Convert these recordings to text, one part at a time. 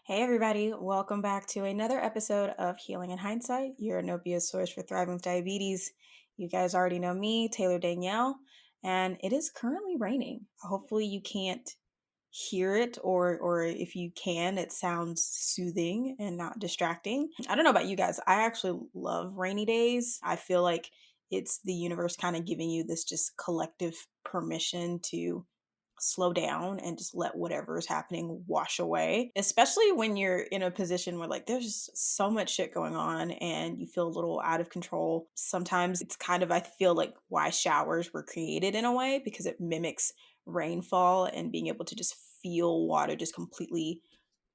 Hey, everybody, welcome back to another episode of Healing in Hindsight, your Nopia source for thriving with diabetes. You guys already know me, Taylor Danielle, and it is currently raining. Hopefully, you can't hear it, or if you can, it sounds soothing and not distracting. I don't know about you guys, I actually love rainy days. I feel like it's the universe kind of giving you this just collective permission to slow down and just let whatever is happening wash away, especially when you're in a position where like there's just so much shit going on and you feel a little out of control. Sometimes it's kind of, I feel like, why showers were created in a way, because it mimics rainfall and being able to just feel water just completely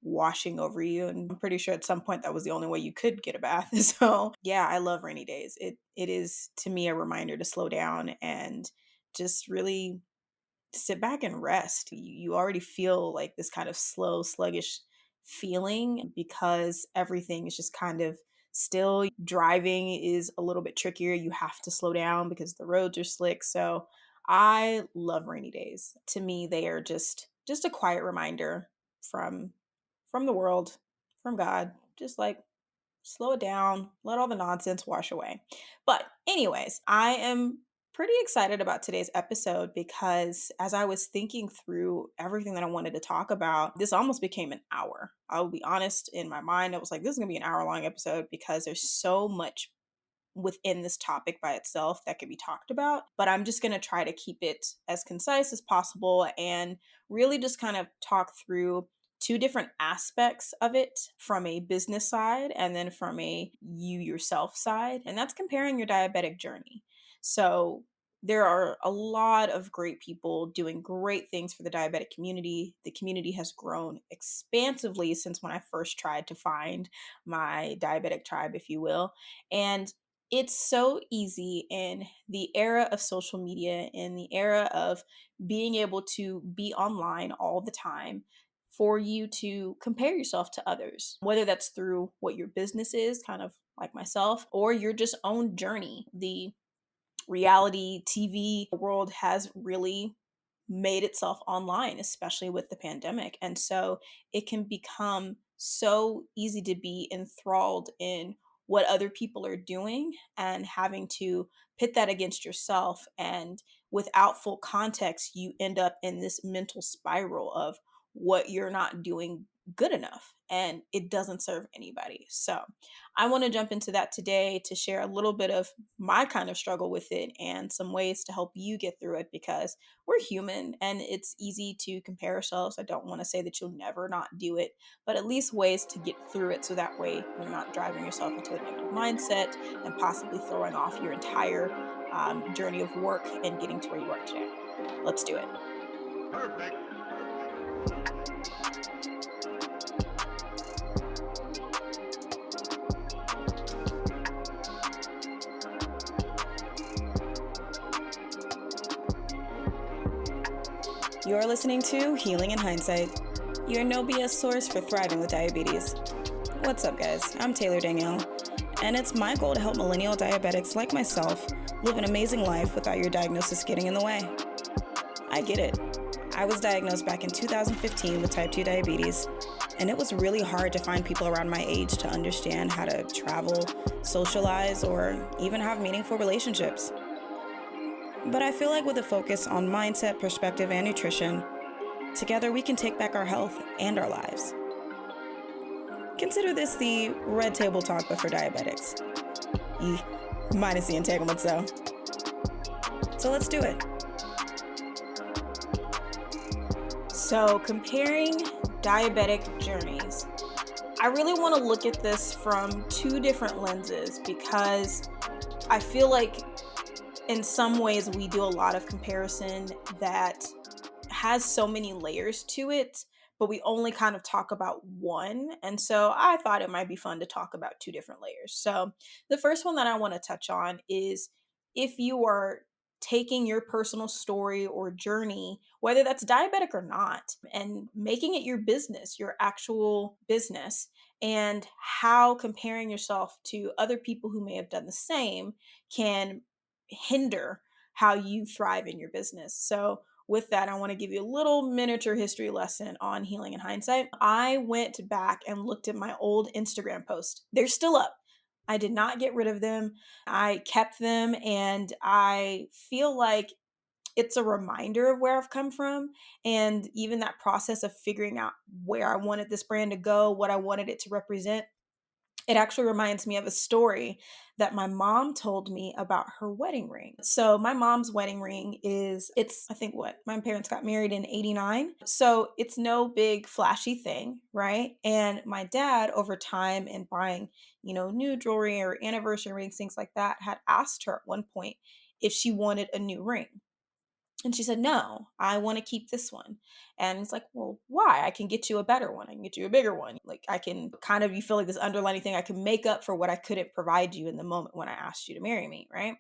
washing over you. And I'm pretty sure at some point that was the only way you could get a bath. So yeah, I love rainy days. It is to me a reminder to slow down and just really sit back and rest. You already feel like this kind of slow, sluggish feeling because everything is just kind of still. Driving is a little bit trickier. You have to slow down because the roads are slick. So I love rainy days. To me, they are just a quiet reminder from from the world, from God. Just like slow it down, let all the nonsense wash away. But, anyways, I am pretty excited about today's episode because as I was thinking through everything that I wanted to talk about, this almost became an hour. I'll be honest, in my mind, I was like, this is going to be an hour long episode because there's so much within this topic by itself that could be talked about. But I'm just going to try to keep it as concise as possible and really just kind of talk through two different aspects of it, from a business side and then from a you yourself side. And that's comparing your diabetic journey. So there are a lot of great people doing great things for the diabetic community. The community has grown expansively since when I first tried to find my diabetic tribe, if you will. And it's so easy in the era of social media, in the era of being able to be online all the time, for you to compare yourself to others, whether that's through what your business is, kind of like myself, or your just own journey. The reality TV world has really made itself online, especially with the pandemic. And so it can become so easy to be enthralled in what other people are doing and having to pit that against yourself. And without full context, you end up in this mental spiral of what you're not doing good enough, and it doesn't serve anybody. So I want to jump into that today to share a little bit of my kind of struggle with it and some ways to help you get through it, because we're human and it's easy to compare ourselves. I don't want to say that you'll never not do it, but at least ways to get through it so that way you're not driving yourself into a negative mindset and possibly throwing off your entire journey of work and getting to where you are today. Let's do it. Perfect. You're listening to Healing in Hindsight, your no BS source for thriving with diabetes. What's up, guys? I'm Taylor Danielle, and it's my goal to help millennial diabetics like myself live an amazing life without your diagnosis getting in the way. I get it. I was diagnosed back in 2015 with type 2 diabetes, and it was really hard to find people around my age to understand how to travel, socialize, or even have meaningful relationships. But I feel like with a focus on mindset, perspective, and nutrition, together we can take back our health and our lives. Consider this the red table talk, but for diabetics. Minus the entanglements, though. So let's do it. So, comparing diabetic journeys. I really want to look at this from two different lenses because I feel like in some ways we do a lot of comparison that has so many layers to it, but we only kind of talk about one. And so I thought it might be fun to talk about two different layers. So the first one that I want to touch on is if you are taking your personal story or journey, whether that's diabetic or not, and making it your business, your actual business, and how comparing yourself to other people who may have done the same can hinder how you thrive in your business. So with that, I want to give you a little miniature history lesson on healing in hindsight. I went back and looked at my old Instagram posts. They're still up. I did not get rid of them. I kept them, and I feel like it's a reminder of where I've come from, and even that process of figuring out where I wanted this brand to go, what I wanted it to represent. It actually reminds me of a story that my mom told me about her wedding ring. So my mom's wedding ring it's I think what my parents got married in 89. So it's no big flashy thing, right? And my dad over time and buying, new jewelry or anniversary rings, things like that, had asked her at one point if she wanted a new ring. And she said, "No, I want to keep this one." And it's like, "Well, why? I can get you a better one. I can get you a bigger one. Like, I can kind of, you feel like this underlining thing, I can make up for what I couldn't provide you in the moment when I asked you to marry me, right?"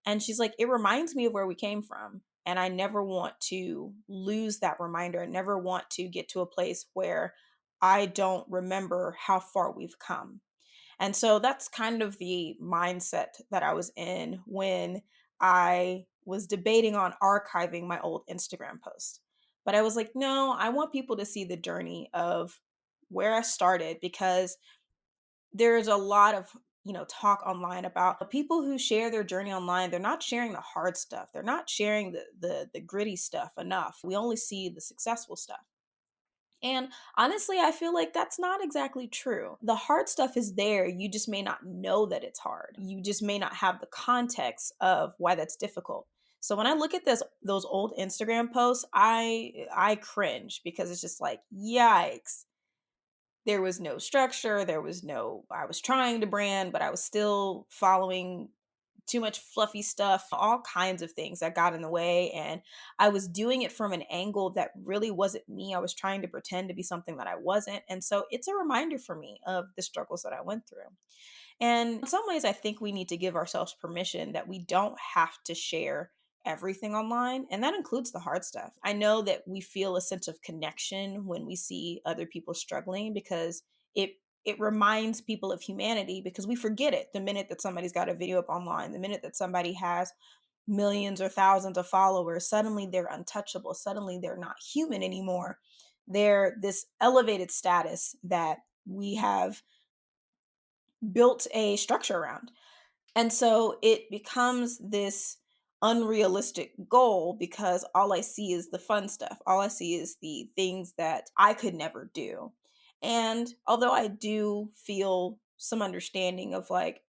And she's like, "It reminds me of where we came from. And I never want to lose that reminder. I never want to get to a place where I don't remember how far we've come." And so that's kind of the mindset that I was in when I was debating on archiving my old Instagram post. But I was like, no, I want people to see the journey of where I started, because there's a lot of talk online about people who share their journey online. They're not sharing the hard stuff. They're not sharing the gritty stuff enough. We only see the successful stuff. And honestly, I feel like that's not exactly true. The hard stuff is there. You just may not know that it's hard. You just may not have the context of why that's difficult. So when I look at those old Instagram posts, I cringe, because it's just like, yikes. There was no structure, there was no, I was trying to brand, but I was still following too much fluffy stuff, all kinds of things that got in the way. And I was doing it from an angle that really wasn't me. I was trying to pretend to be something that I wasn't. And so it's a reminder for me of the struggles that I went through. And in some ways, I think we need to give ourselves permission that we don't have to share everything online. And that includes the hard stuff. I know that we feel a sense of connection when we see other people struggling, because it it reminds people of humanity, because we forget it the minute that somebody's got a video up online, the minute that somebody has millions or thousands of followers, suddenly they're untouchable. Suddenly they're not human anymore. They're this elevated status that we have built a structure around. And so it becomes this unrealistic goal, because all I see is the fun stuff. All I see is the things that I could never do. And although I do feel some understanding of like,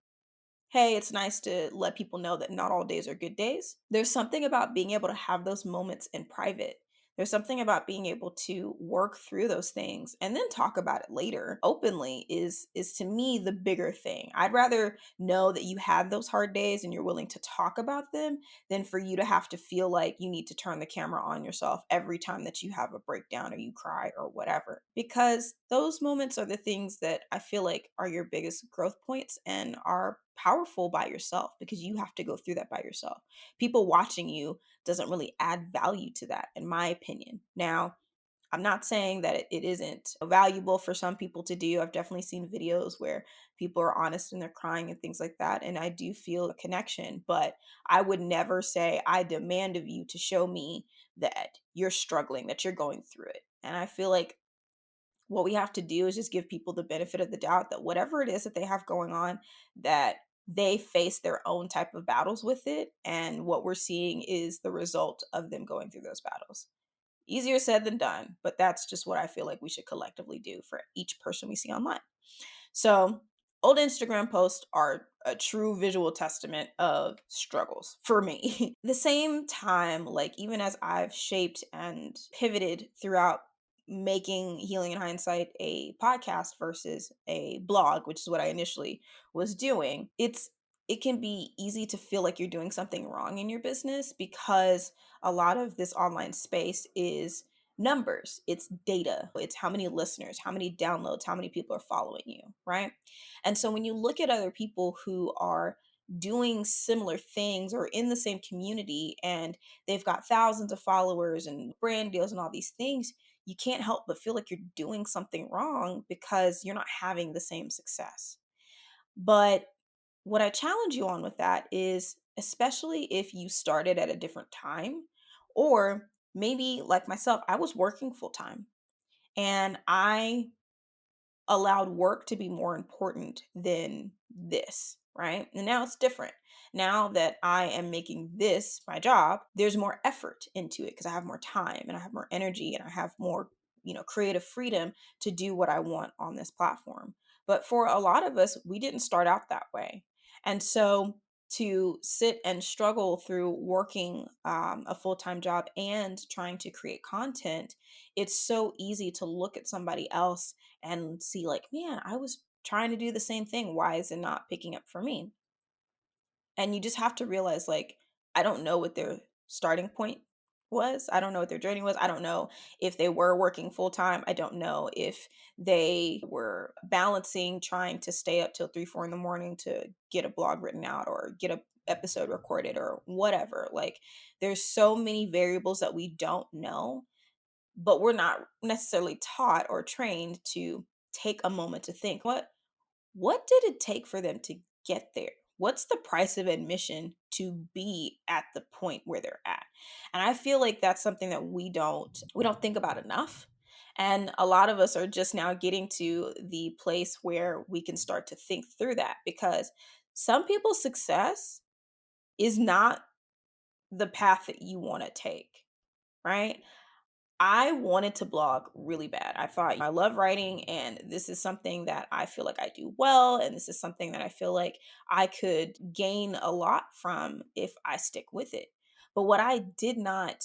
hey, it's nice to let people know that not all days are good days. There's something about being able to have those moments in private. There's something about being able to work through those things and then talk about it later openly is to me the bigger thing. I'd rather know that you had those hard days and you're willing to talk about them than for you to have to feel like you need to turn the camera on yourself every time that you have a breakdown or you cry or whatever. Because those moments are the things that I feel like are your biggest growth points and are powerful by yourself, because you have to go through that by yourself. People watching you doesn't really add value to that, in my opinion. Now, I'm not saying that it isn't valuable for some people to do. I've definitely seen videos where people are honest and they're crying and things like that. And I do feel a connection, but I would never say, I demand of you to show me that you're struggling, that you're going through it. And I feel like what we have to do is just give people the benefit of the doubt that whatever it is that they have going on, that they face their own type of battles with it. And what we're seeing is the result of them going through those battles. Easier said than done, but that's just what I feel like we should collectively do for each person we see online. So, old Instagram posts are a true visual testament of struggles for me. The same time, like, even as I've shaped and pivoted throughout making Healing in Hindsight a podcast versus a blog, which is what I initially was doing, it can be easy to feel like you're doing something wrong in your business, because a lot of this online space is numbers, it's data, it's how many listeners, how many downloads, how many people are following you, right? And so when you look at other people who are doing similar things or in the same community and they've got thousands of followers and brand deals and all these things, you can't help but feel like you're doing something wrong because you're not having the same success. But what I challenge you on with that is, especially if you started at a different time, or maybe like myself, I was working full time and I allowed work to be more important than this, right? And now it's different. Now that I am making this my job, there's more effort into it because I have more time and I have more energy and I have more, creative freedom to do what I want on this platform. But for a lot of us, we didn't start out that way. And so to sit and struggle through working a full time job and trying to create content, it's so easy to look at somebody else and see like, man, I was trying to do the same thing. Why is it not picking up for me? And you just have to realize like, I don't know what their starting point was. I don't know what their journey was. I don't know if they were working full time. I don't know if they were balancing trying to stay up till 3, 4 in the morning to get a blog written out or get a episode recorded or whatever. Like there's so many variables that we don't know, but we're not necessarily taught or trained to take a moment to think, what did it take for them to get there? What's the price of admission to be at the point where they're at? And I feel like that's something that we don't think about enough. And a lot of us are just now getting to the place where we can start to think through that, because some people's success is not the path that you want to take, right? I wanted to blog really bad. I thought I love writing and this is something that I feel like I do well. And this is something that I feel like I could gain a lot from if I stick with it. But what I did not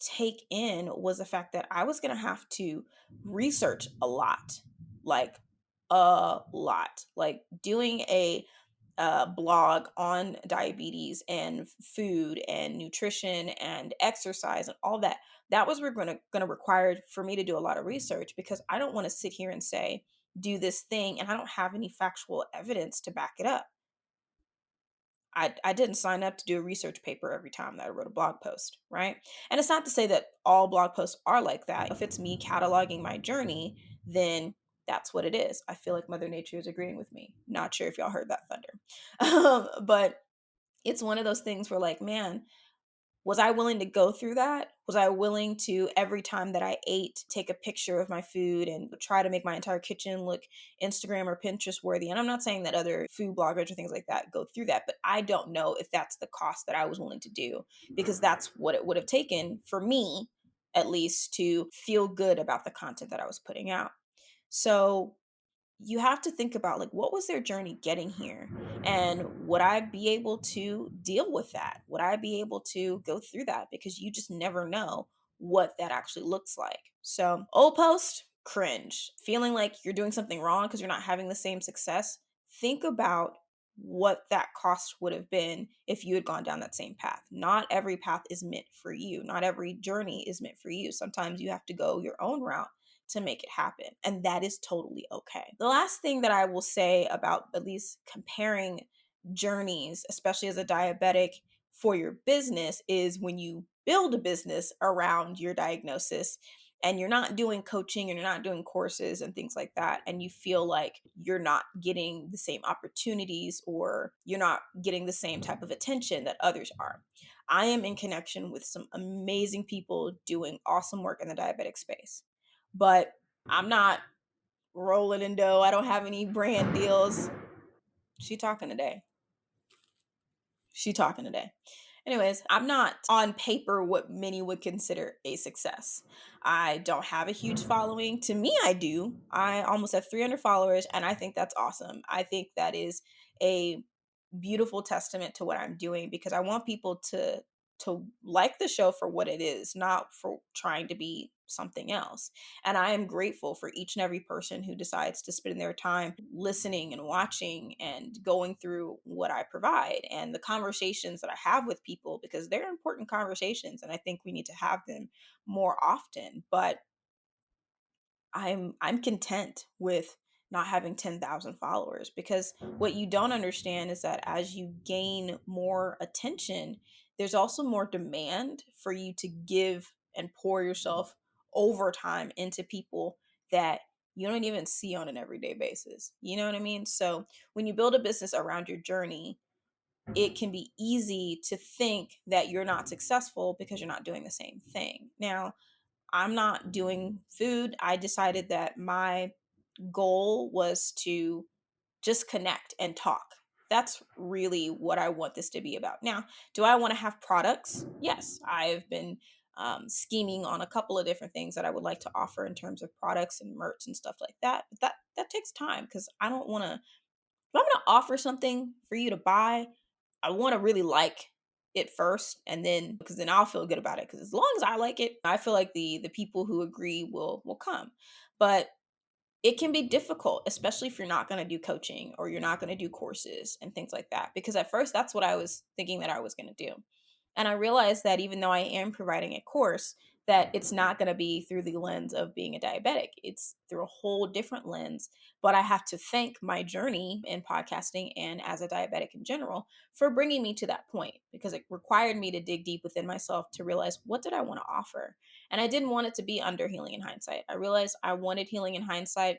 take in was the fact that I was going to have to research a lot, like a lot, like doing a blog on diabetes and food and nutrition and exercise and all that. That was going to require for me to do a lot of research, because I don't want to sit here and say do this thing and I don't have any factual evidence to back it up. I didn't sign up to do a research paper every time that I wrote a blog post, right? And it's not to say that all blog posts are like that. If it's me cataloging my journey, then that's what it is. I feel like Mother Nature is agreeing with me. Not sure if y'all heard that thunder. But it's one of those things where, like, man, was I willing to go through that? Was I willing to, every time that I ate, take a picture of my food and try to make my entire kitchen look Instagram or Pinterest worthy? And I'm not saying that other food bloggers or things like that go through that, but I don't know if that's the cost that I was willing to do, because that's what it would have taken for me, at least, to feel good about the content that I was putting out. So you have to think about, like, what was their journey getting here, and would I be able to deal with that? Would I be able to go through that? Because you just never know what that actually looks like. So old post, cringe, feeling like you're doing something wrong because you're not having the same success. Think about what that cost would have been if you had gone down that same path. Not every path is meant for you, not every journey is meant for you. Sometimes you have to go your own route to make it happen. And that is totally okay. The last thing that I will say about at least comparing journeys, especially as a diabetic, for your business, is when you build a business around your diagnosis and you're not doing coaching and you're not doing courses and things like that, and you feel like you're not getting the same opportunities or you're not getting the same type of attention that others are. I am in connection with some amazing people doing awesome work in the diabetic space, but I'm not rolling in dough. I don't have any brand deals. She talking today. She talking today. Anyways, I'm not on paper what many would consider a success. I don't have a huge following. To me, I do. I almost have 300 followers, and I think that's awesome. I think that is a beautiful testament to what I'm doing, because I want people to like the show for what it is, not for trying to be something else. And I am grateful for each and every person who decides to spend their time listening and watching and going through what I provide and the conversations that I have with people, because they're important conversations and I think we need to have them more often. But I'm content with not having 10,000 followers, because what you don't understand is that as you gain more attention, there's also more demand for you to give and pour yourself over time into people that you don't even see on an everyday basis. You know what I mean? So when you build a business around your journey, it can be easy to think that you're not successful because you're not doing the same thing. Now, I'm not doing food. I decided that my goal was to just connect and talk. That's really what I want this to be about. Now, do I want to have products? Yes, I've been scheming on a couple of different things that I would like to offer in terms of products and merch and stuff like that. But that takes time because I don't want to. If I'm going to offer something for you to buy, I want to really like it first, and then because then I'll feel good about it. Because as long as I like it, I feel like the people who agree will come. But it can be difficult, especially if you're not going to do coaching or you're not going to do courses and things like that. Because at first, that's what I was thinking that I was going to do. And I realized that even though I am providing a course, that it's not going to be through the lens of being a diabetic. It's through a whole different lens. But I have to thank my journey in podcasting and as a diabetic in general for bringing me to that point, because it required me to dig deep within myself to realize, what did I want to offer? And I didn't want it to be under Healing in Hindsight. I realized I wanted Healing in Hindsight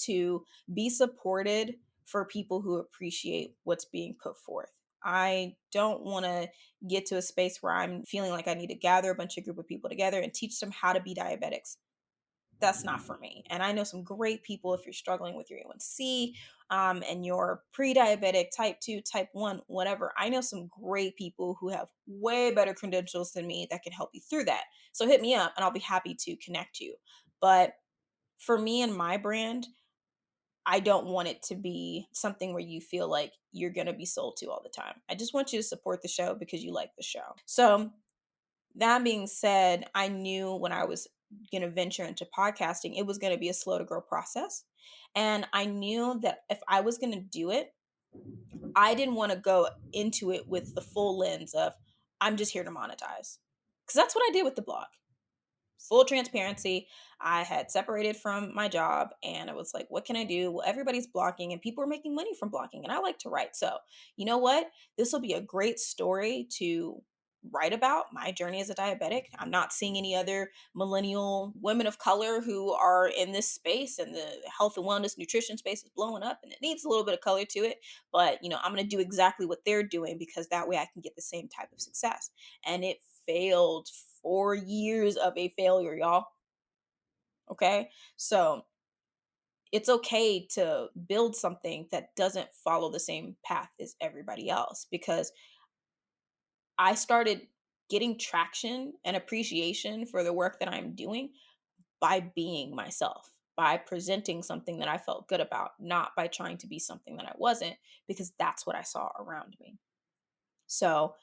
to be supported for people who appreciate what's being put forth. I don't want to get to a space where I'm feeling like I need to gather a bunch of group of people together and teach them how to be diabetics. That's not for me. And I know some great people, if you're struggling with your A1C and you're pre-diabetic, type 2, type 1, whatever. I know some great people who have way better credentials than me that can help you through that. So hit me up and I'll be happy to connect you. But for me and my brand, I don't want it to be something where you feel like you're going to be sold to all the time. I just want you to support the show because you like the show. So, that being said, I knew when I was going to venture into podcasting, it was going to be a slow to grow process. And I knew that if I was going to do it, I didn't want to go into it with the full lens of, I'm just here to monetize. Because that's what I did with the blog. Full transparency, I had separated from my job and I was like, what can I do? Well, everybody's blogging and people are making money from blogging, and I like to write. So, you know what? This will be a great story to write about my journey as a diabetic. I'm not seeing any other millennial women of color who are in this space, and the health and wellness nutrition space is blowing up and it needs a little bit of color to it. But, I'm going to do exactly what they're doing because that way I can get the same type of success. And it failed. 4 years of a failure, y'all. Okay. So it's okay to build something that doesn't follow the same path as everybody else, because I started getting traction and appreciation for the work that I'm doing by being myself, by presenting something that I felt good about, not by trying to be something that I wasn't, because that's what I saw around me. So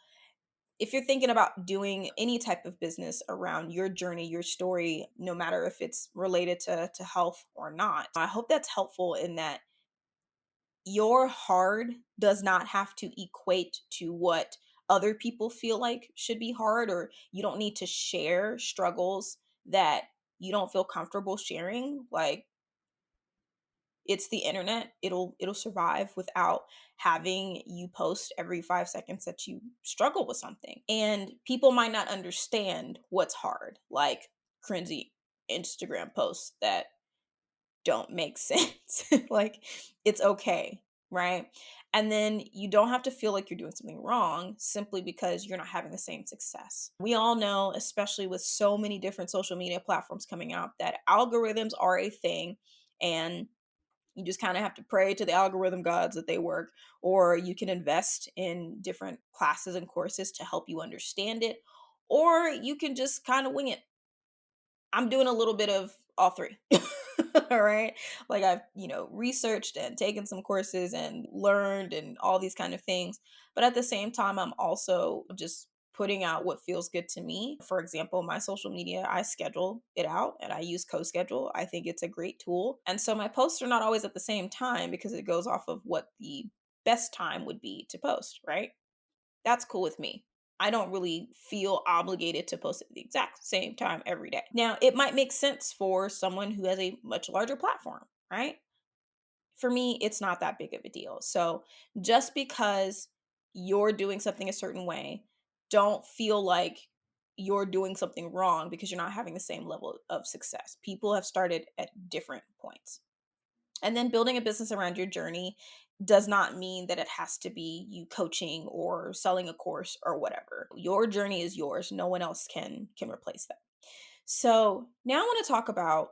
if you're thinking about doing any type of business around your journey, your story, no matter if it's related to health or not, I hope that's helpful in that your hard does not have to equate to what other people feel like should be hard, or you don't need to share struggles that you don't feel comfortable sharing. Like, it's the internet. It'll survive without having you post every 5 seconds that you struggle with something. And people might not understand what's hard, like cringy Instagram posts that don't make sense. Like, it's okay, right? And then you don't have to feel like you're doing something wrong simply because you're not having the same success. We all know, especially with so many different social media platforms coming out, that algorithms are a thing, and you just kind of have to pray to the algorithm gods that they work, or you can invest in different classes and courses to help you understand it, or you can just kind of wing it. I'm doing a little bit of all three. All right. Like, I've, researched and taken some courses and learned and all these kind of things. But at the same time, I'm also just putting out what feels good to me. For example, my social media, I schedule it out and I use CoSchedule. I think it's a great tool. And so my posts are not always at the same time because it goes off of what the best time would be to post, right? That's cool with me. I don't really feel obligated to post at the exact same time every day. Now, it might make sense for someone who has a much larger platform, right? For me, it's not that big of a deal. So just because you're doing something a certain way, don't feel like you're doing something wrong because you're not having the same level of success. People have started at different points. And then building a business around your journey does not mean that it has to be you coaching or selling a course or whatever. Your journey is yours. No one else can replace that. So, now I want to talk about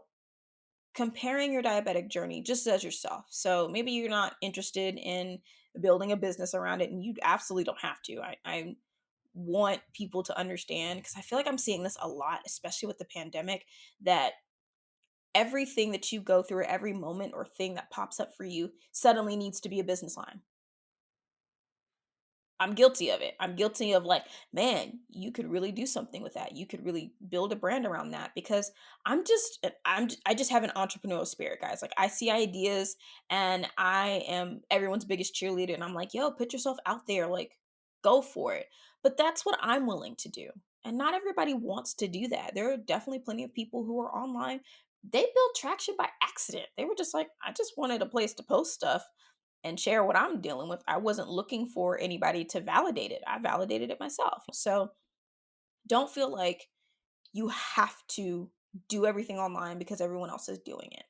comparing your diabetic journey just as yourself. So, maybe you're not interested in building a business around it, and you absolutely don't have to. I want people to understand, because I feel like I'm seeing this a lot, especially with the pandemic, that everything that you go through, every moment or thing that pops up for you suddenly needs to be a business line. I'm guilty of it. I'm guilty of, like, man, you could really do something with that. You could really build a brand around that, because I just have an entrepreneurial spirit, guys. Like, I see ideas and I am everyone's biggest cheerleader, and I'm like, "Yo, put yourself out there, like, go for it." But that's what I'm willing to do. And not everybody wants to do that. There are definitely plenty of people who are online. They built traction by accident. They were just like, "I just wanted a place to post stuff and share what I'm dealing with." I wasn't looking for anybody to validate it. I validated it myself. So don't feel like you have to do everything online because everyone else is doing it.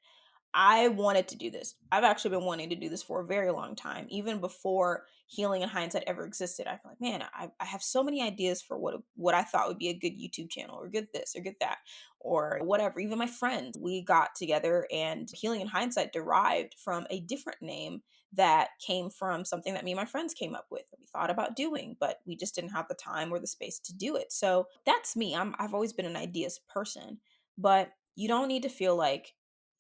I wanted to do this. I've actually been wanting to do this for a very long time, even before Healing in Hindsight ever existed. I feel like, man, I have so many ideas for what I thought would be a good YouTube channel, or good this, or good that, or whatever. Even my friends, we got together, and Healing in Hindsight derived from a different name that came from something that me and my friends came up with that we thought about doing, but we just didn't have the time or the space to do it. So that's me. I've always been an ideas person, but you don't need to feel like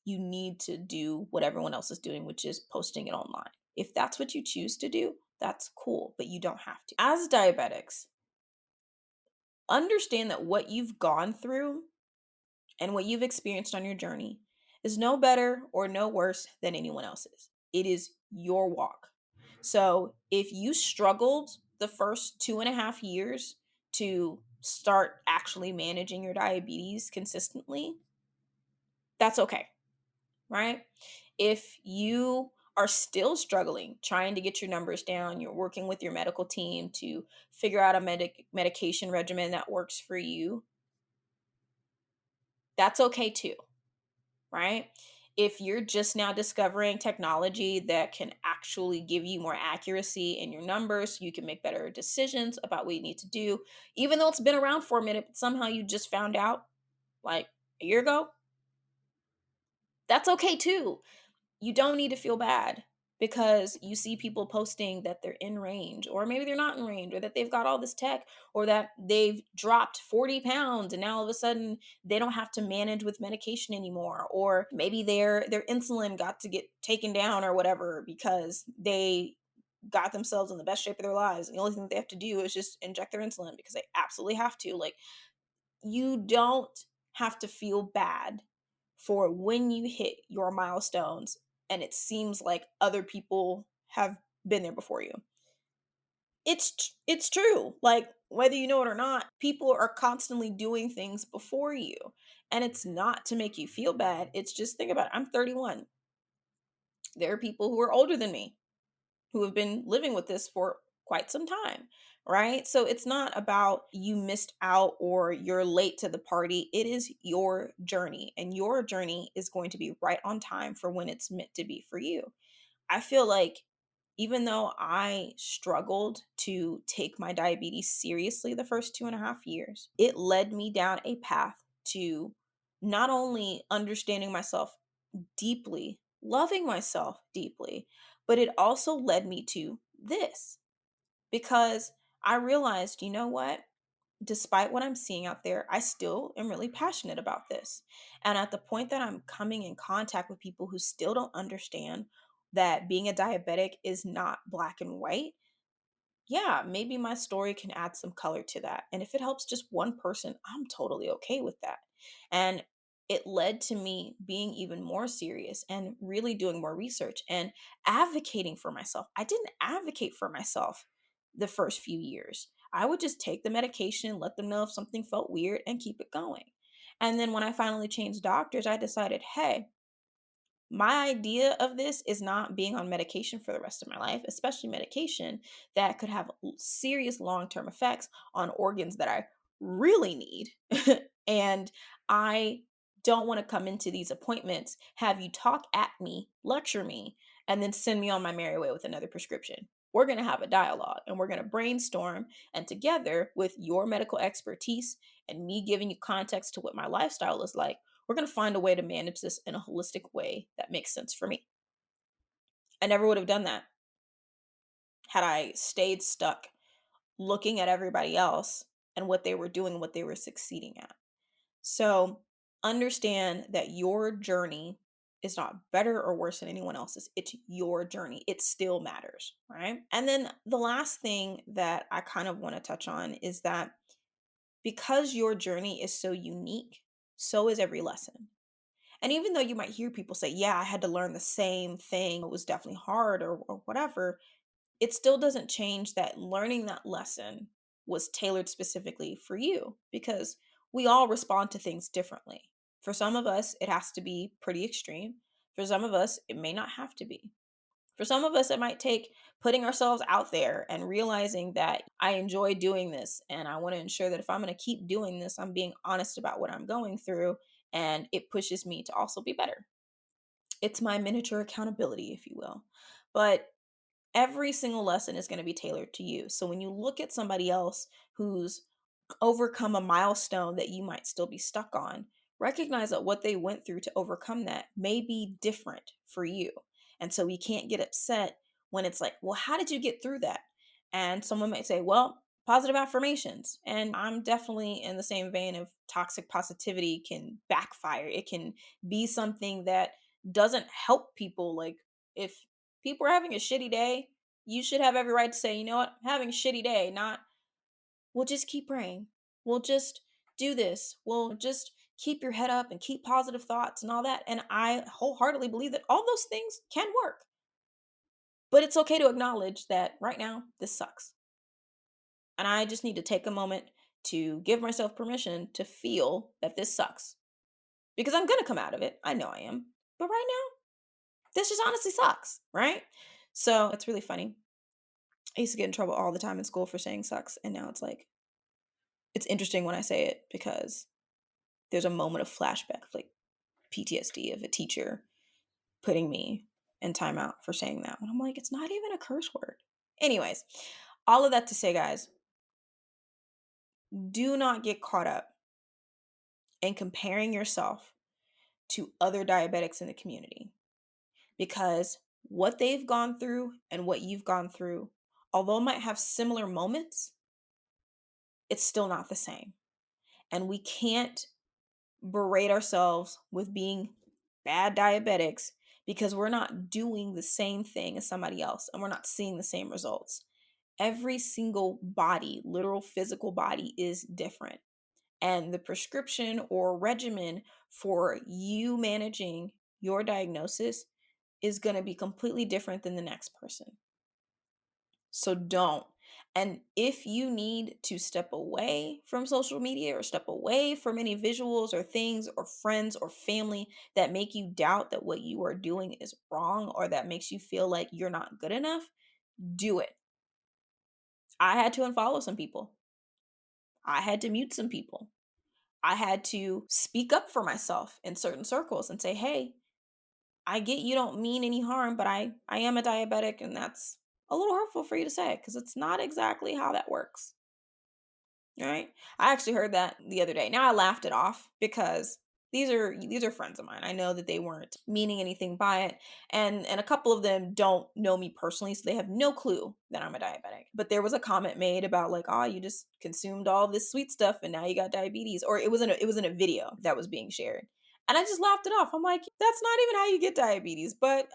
you need to do what everyone else is doing, which is posting it online. If that's what you choose to do, that's cool, but you don't have to. As diabetics, understand that what you've gone through and what you've experienced on your journey is no better or no worse than anyone else's. It is your walk. So if you struggled the first 2.5 years to start actually managing your diabetes consistently, that's okay, right? If you are still struggling trying to get your numbers down, you're working with your medical team to figure out a medication regimen that works for you, that's okay too, right? If you're just now discovering technology that can actually give you more accuracy in your numbers, so you can make better decisions about what you need to do, even though it's been around for a minute, but somehow you just found out like a year ago, that's okay too. You don't need to feel bad because you see people posting that they're in range, or maybe they're not in range, or that they've got all this tech, or that they've dropped 40 pounds and now all of a sudden they don't have to manage with medication anymore, or maybe their insulin got to get taken down or whatever because they got themselves in the best shape of their lives. The only thing they have to do is just inject their insulin because they absolutely have to. Like, you don't have to feel bad for when you hit your milestones and it seems like other people have been there before you. It's true. Like, whether you know it or not, people are constantly doing things before you. And it's not to make you feel bad. It's just, think about it. I'm 31. There are people who are older than me who have been living with this for quite some time, right? So it's not about you missed out or you're late to the party. It is your journey, and your journey is going to be right on time for when it's meant to be for you. I feel like even though I struggled to take my diabetes seriously the first 2.5 years, it led me down a path to not only understanding myself deeply, loving myself deeply, but it also led me to this, because I realized, you know what? Despite what I'm seeing out there, I still am really passionate about this. And at the point that I'm coming in contact with people who still don't understand that being a diabetic is not black and white, yeah, maybe my story can add some color to that. And if it helps just one person, I'm totally okay with that. And it led to me being even more serious and really doing more research and advocating for myself. I didn't advocate for myself the first few years. I would just take the medication, let them know if something felt weird, and keep it going. And then when I finally changed doctors, I decided, hey, my idea of this is not being on medication for the rest of my life, especially medication that could have serious long term effects on organs that I really need. And I don't want to come into these appointments, have you talk at me, lecture me, and then send me on my merry way with another prescription. We're going to have a dialogue and we're going to brainstorm. And together, with your medical expertise and me giving you context to what my lifestyle is like, we're going to find a way to manage this in a holistic way that makes sense for me. I never would have done that had I stayed stuck looking at everybody else and what they were doing, what they were succeeding at. So understand that your journey is not better or worse than anyone else's. It's your journey. It still matters, right? And then the last thing that I kind of want to touch on is that because your journey is so unique, so is every lesson. And even though you might hear people say, yeah, I had to learn the same thing, it was definitely hard or whatever, it still doesn't change that learning that lesson was tailored specifically for you because we all respond to things differently. For some of us, it has to be pretty extreme. For some of us, it may not have to be. For some of us, it might take putting ourselves out there and realizing that I enjoy doing this and I want to ensure that if I'm going to keep doing this, I'm being honest about what I'm going through and it pushes me to also be better. It's my miniature accountability, if you will. But every single lesson is going to be tailored to you. So when you look at somebody else who's overcome a milestone that you might still be stuck on, recognize that what they went through to overcome that may be different for you. And so we can't get upset when it's like, well, how did you get through that? And someone might say, well, positive affirmations. And I'm definitely in the same vein of toxic positivity can backfire. It can be something that doesn't help people. Like if people are having a shitty day, you should have every right to say, you know what, I'm having a shitty day, not, we'll just keep praying. We'll just do this. We'll just keep your head up and keep positive thoughts and all that. And I wholeheartedly believe that all those things can work. But it's okay to acknowledge that right now, this sucks. And I just need to take a moment to give myself permission to feel that this sucks. Because I'm going to come out of it. I know I am. But right now, this just honestly sucks, right? So it's really funny. I used to get in trouble all the time in school for saying sucks. And now it's like, it's interesting when I say it because there's a moment of flashback, like PTSD of a teacher putting me in timeout for saying that. And I'm like, it's not even a curse word. Anyways, all of that to say, guys, do not get caught up in comparing yourself to other diabetics in the community because what they've gone through and what you've gone through, although it might have similar moments, it's still not the same. And we can't berate ourselves with being bad diabetics because we're not doing the same thing as somebody else and we're not seeing the same results. Every single body, literal physical body, is different. And the prescription or regimen for you managing your diagnosis is going to be completely different than the next person. So don't. And if you need to step away from social media or step away from any visuals or things or friends or family that make you doubt that what you are doing is wrong or that makes you feel like you're not good enough, do it. I had to unfollow some people. I had to mute some people. I had to speak up for myself in certain circles and say, hey, I get you don't mean any harm, but I am a diabetic and that's a little hurtful for you to say because it's not exactly how that works. Right? I actually heard that the other day. Now I laughed it off because these are friends of mine. I know that they weren't meaning anything by it. And a couple of them don't know me personally, so they have no clue that I'm a diabetic. But there was a comment made about like, "Oh, you just consumed all this sweet stuff and now you got diabetes." Or it was in a video that was being shared. And I just laughed it off. I'm like, that's not even how you get diabetes, but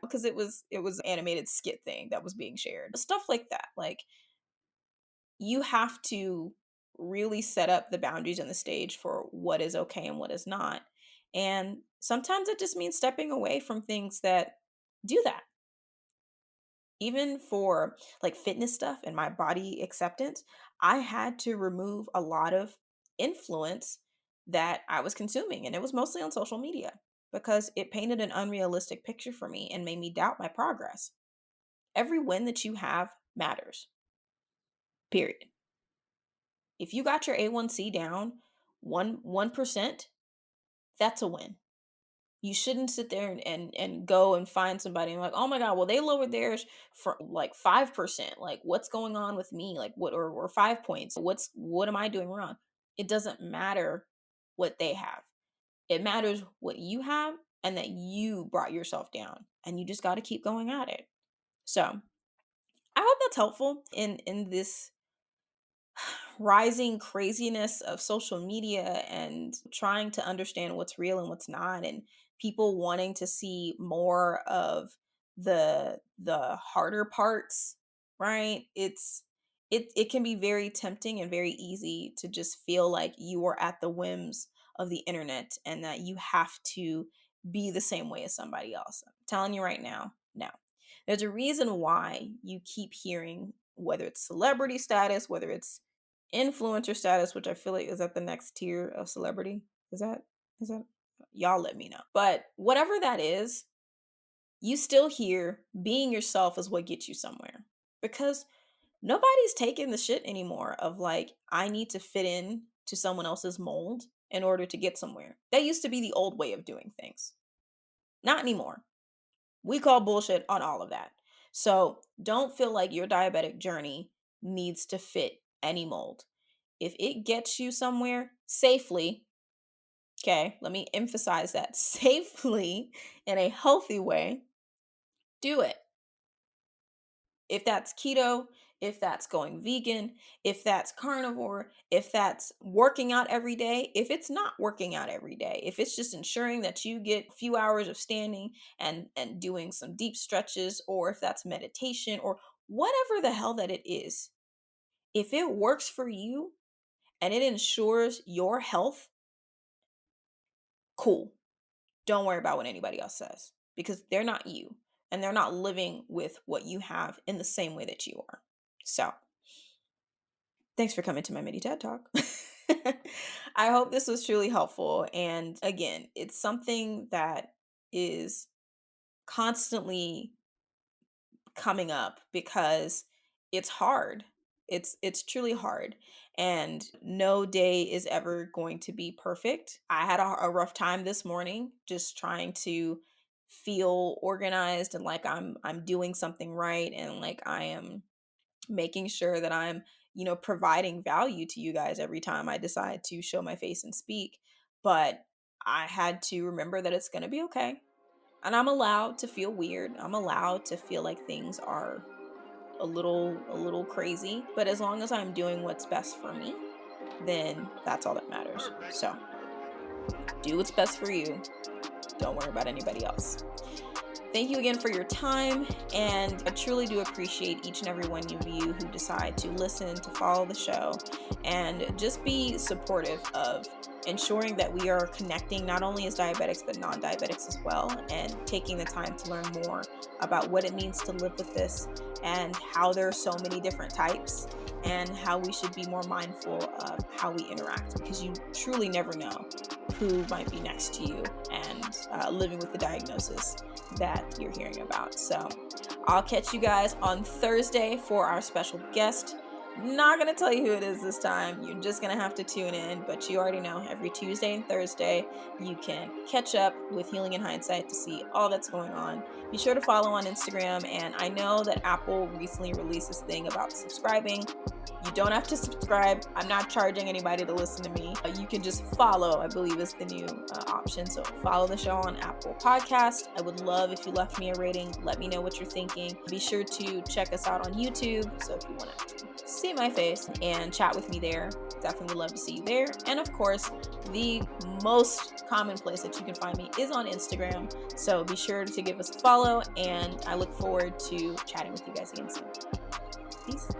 because it was an animated skit thing that was being shared. Stuff like that. Like you have to really set up the boundaries and the stage for what is okay and what is not. And sometimes it just means stepping away from things that do that. Even for like fitness stuff and my body acceptance, I had to remove a lot of influence that I was consuming. And it was mostly on social media because it painted an unrealistic picture for me and made me doubt my progress. Every win that you have matters, period. If you got your A1C down 1%, that's a win. You shouldn't sit there and go and find somebody and like, oh my God, well, they lowered theirs for like 5%. Like, what's going on with me? Like, or 5 points? What am I doing wrong? It doesn't matter what they have. It matters what you have and that you brought yourself down, and you just got to keep going at it. So I hope that's helpful in this rising craziness of social media and trying to understand what's real and what's not, and people wanting to see more of the harder parts, right? It can be very tempting and very easy to just feel like you are at the whims of the internet and that you have to be the same way as somebody else. I'm telling you right now, no. There's a reason why you keep hearing, whether it's celebrity status, whether it's influencer status, which I feel like is at the next tier of celebrity. Is that y'all let me know. But whatever that is, you still hear being yourself is what gets you somewhere. Because nobody's taking the shit anymore of like, I need to fit in to someone else's mold in order to get somewhere. That used to be the old way of doing things. Not anymore. We call bullshit on all of that. So don't feel like your diabetic journey needs to fit any mold. If it gets you somewhere safely, okay, let me emphasize that, safely, in a healthy way, do it. If that's keto, if that's going vegan, if that's carnivore, if that's working out every day, if it's not working out every day, if it's just ensuring that you get a few hours of standing and doing some deep stretches, or if that's meditation or whatever the hell that it is, if it works for you and it ensures your health, cool. Don't worry about what anybody else says, because they're not you and they're not living with what you have in the same way that you are. So, thanks for coming to my mini TED Talk. I hope this was truly helpful. And again, it's something that is constantly coming up because it's hard. It's truly hard, and no day is ever going to be perfect. I had a rough time this morning just trying to feel organized and like I'm doing something right, and like I am making sure that I'm, providing value to you guys every time I decide to show my face and speak. But I had to remember that it's going to be okay. And I'm allowed to feel weird. I'm allowed to feel like things are a little crazy, but as long as I'm doing what's best for me, then that's all that matters. So, do what's best for you. Don't worry about anybody else. Thank you again for your time, and I truly do appreciate each and every one of you who decide to listen, to follow the show, and just be supportive of ensuring that we are connecting not only as diabetics but non-diabetics as well, and taking the time to learn more about what it means to live with this and how there are so many different types, and how we should be more mindful of how we interact, because you truly never know who might be next to you and living with the diagnosis that you're hearing about. So I'll catch you guys on Thursday for our special guest. Not going to tell you who it is this time. You're just going to have to tune in, but you already know every Tuesday and Thursday you can catch up with Healing in Hindsight to see all that's going on. Be sure to follow on Instagram, and I know that Apple recently released this thing about subscribing. You don't have to subscribe. I'm not charging anybody to listen to me. You can just follow, I believe is the new option. So follow the show on Apple Podcast. I would love if you left me a rating. Let me know what you're thinking. Be sure to check us out on YouTube. So if you want to see my face and chat with me there, definitely love to see you there. And of course, the most common place that you can find me is on Instagram. So be sure to give us a follow, and I look forward to chatting with you guys again soon. Peace.